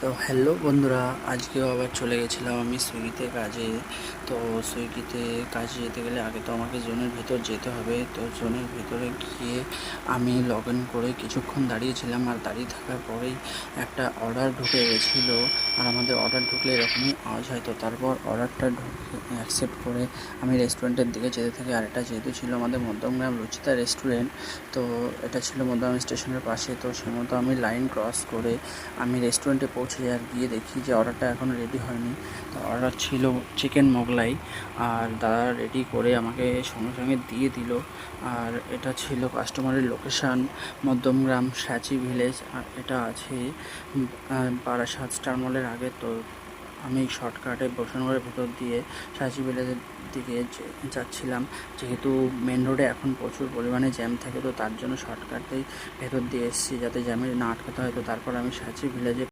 তো হ্যালো বন্ধুরা, আজকেও আবার চলে গেছিলাম আমি সুইগিতে কাজে। তো সুইগিতে কাজে যেতে গেলে আগে তো আমাকে জোনের ভিতর যেতে হবে। তো জোনের ভিতরে গিয়ে আমি লগ ইন করে কিছুক্ষণ দাঁড়িয়েছিলাম, আর দাঁড়িয়ে থাকার পরেই একটা অর্ডার ঢুকে গেছিলো। আর আমাদের অর্ডার ঢুকলে এরকমই আওয়াজ হয়। তো তারপর অর্ডারটা অ্যাকসেপ্ট করে আমি রেস্টুরেন্টের দিকে যেতে থাকি। আর এটা যেহেতু ছিল আমাদের মধ্যমগ্রাম রুচিতা রেস্টুরেন্ট, তো এটা ছিল মধ্যমগ্রাম স্টেশনের পাশে। তো সে মতো আমি লাইন ক্রস করে আমি রেস্টুরেন্টে পৌঁছে যাই, আর গিয়ে দেখি যে অর্ডারটা এখনও রেডি হয়নি। তো অর্ডার ছিল চিকেন মোগলাই, আর দাদা রেডি করে আমাকে সঙ্গে সঙ্গে দিয়ে দিল। আর এটা ছিল কাস্টমারের লোকেশান মধ্যমগ্রাম স্যাচি ভিলেজ, আর এটা আছে বারাসাত স্টার মলের আগে। তো আমি শর্টকাটে বসুনগরের ভেতর দিয়ে স্যাচি ভিলেজের দিকে যাচ্ছিলাম, যেহেতু মেন রোডে এখন প্রচুর পরিমাণে জ্যাম থাকে। তো তার জন্য শর্টকাটেই ভেতর দিয়ে এসেছি যাতে জ্যামে না আটকাতে হয়। তো তারপর আমি স্যাচি ভিলেজে